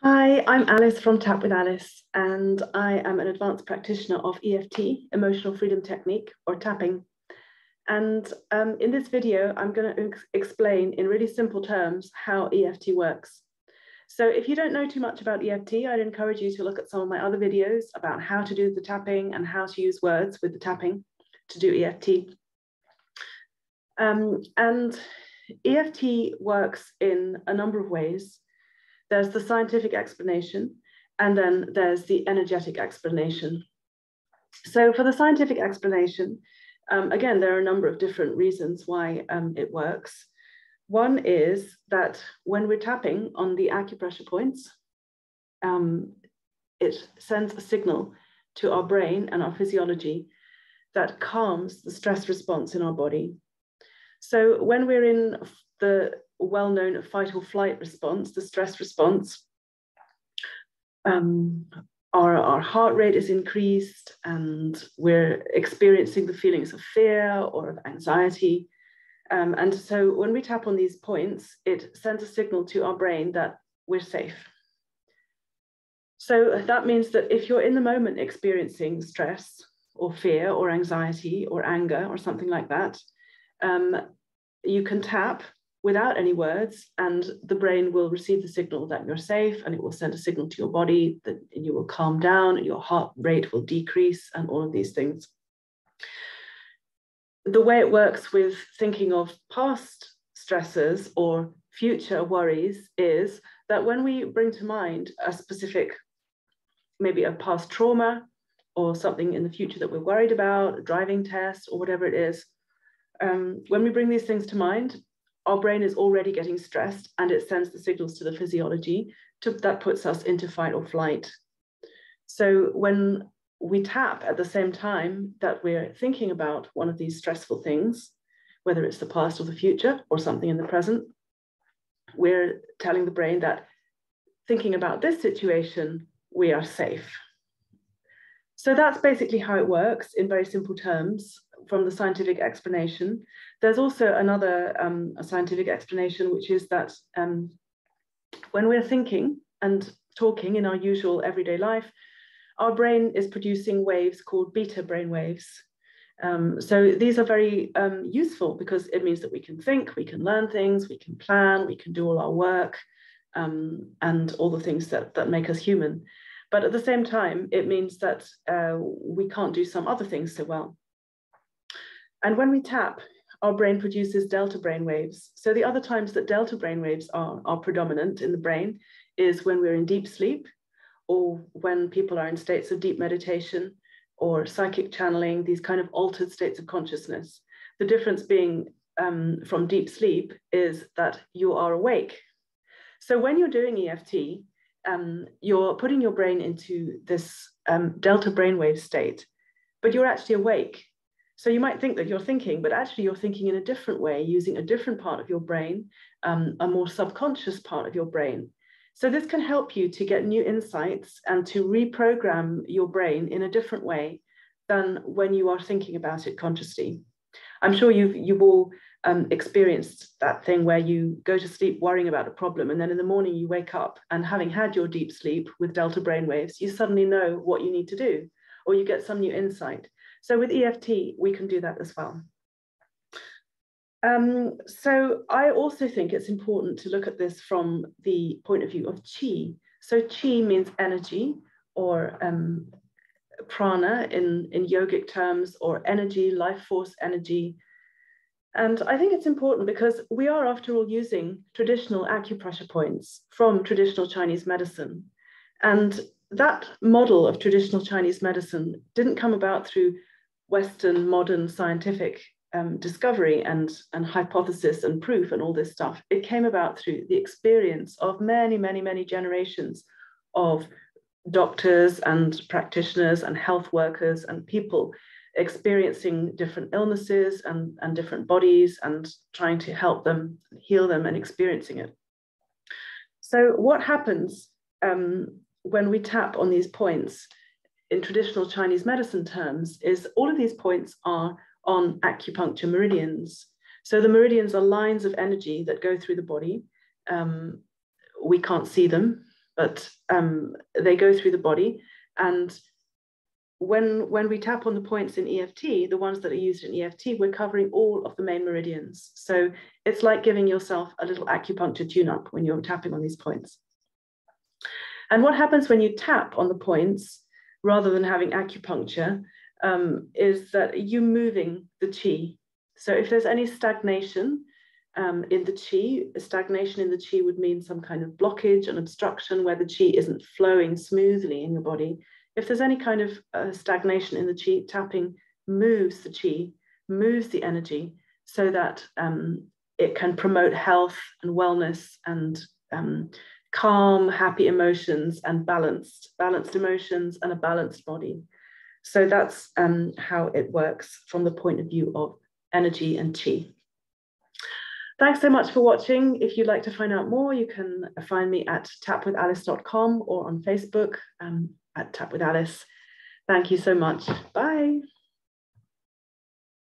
Hi, I'm Alice from Tap with Alice, and I am an advanced practitioner of EFT, Emotional Freedom Technique, or tapping. And in this video, I'm going to explain in really simple terms how EFT works. So if you don't know too much about EFT, I'd encourage you to look at some of my other videos about how to do the tapping and how to use words with the tapping to do EFT. And EFT works in a number of ways. There's the scientific explanation, and then there's the energetic explanation. So for the scientific explanation, again, there are a number of different reasons why it works. One is that when we're tapping on the acupressure points, it sends a signal to our brain and our physiology that calms the stress response in our body. So when we're in the well-known fight or flight response, the stress response, our heart rate is increased and we're experiencing the feelings of fear or of anxiety. And so when we tap on these points, it sends a signal to our brain that we're safe. So that means that if you're in the moment experiencing stress or fear or anxiety or anger or something like that, you can tap without any words, and the brain will receive the signal that you're safe, and it will send a signal to your body that you will calm down, and your heart rate will decrease, and all of these things. The way it works with thinking of past stresses or future worries is that when we bring to mind a specific, maybe a past trauma or something in the future that we're worried about, a driving test or whatever it is, when we bring these things to mind, our brain is already getting stressed and it sends the signals to the physiology that puts us into fight or flight. So when we tap at the same time that we're thinking about one of these stressful things, whether it's the past or the future or something in the present, we're telling the brain that thinking about this situation, we are safe. So that's basically how it works in very simple terms from the scientific explanation. There's also another a scientific explanation, which is that when we're thinking and talking in our usual everyday life, our brain is producing waves called beta brain waves. So these are very useful because it means that we can think, we can learn things, we can plan, we can do all our work and all the things that make us human. But at the same time, it means that we can't do some other things so well. And when we tap, our brain produces delta brain waves. So the other times that delta brain waves are predominant in the brain is when we're in deep sleep, or when people are in states of deep meditation or psychic channeling, these kind of altered states of consciousness. The difference being from deep sleep is that you are awake. So when you're doing EFT, you're putting your brain into this delta brainwave state, but you're actually awake. So you might think that you're thinking, but actually you're thinking in a different way, using a different part of your brain, a more subconscious part of your brain. So this can help you to get new insights and to reprogram your brain in a different way than when you are thinking about it consciously. I'm sure you've all experienced that thing where you go to sleep worrying about a problem, and then in the morning you wake up and having had your deep sleep with delta brainwaves, you suddenly know what you need to do, or you get some new insight. So with EFT, we can do that as well. So I also think it's important to look at this from the point of view of qi. So qi means energy, or prana in yogic terms, or energy, life force energy. And I think it's important because we are, after all, using traditional acupressure points from traditional Chinese medicine. And that model of traditional Chinese medicine didn't come about through Western modern scientific discovery and hypothesis and proof and all this stuff. It came about through the experience of many, many, many generations of doctors and practitioners and health workers and people experiencing different illnesses and different bodies and trying to help them, heal them, and experiencing it. So what happens when we tap on these points in traditional Chinese medicine terms is all of these points are on acupuncture meridians. So the meridians are lines of energy that go through the body. We can't see them, but they go through the body. And when we tap on the points in EFT, the ones that are used in EFT, we're covering all of the main meridians. So it's like giving yourself a little acupuncture tune-up when you're tapping on these points. And what happens when you tap on the points, rather than having acupuncture, is that you're moving the chi. So if there's any stagnation in the chi, a stagnation in the chi would mean some kind of blockage, an obstruction where the chi isn't flowing smoothly in your body. If there's any kind of stagnation in the chi, tapping moves the chi, moves the energy so that it can promote health and wellness and calm, happy emotions and balanced emotions and a balanced body. So that's how it works from the point of view of energy and chi. Thanks so much for watching. If you'd like to find out more, you can find me at tapwithalice.com or on Facebook at Tap with Alice. Thank you so much. Bye.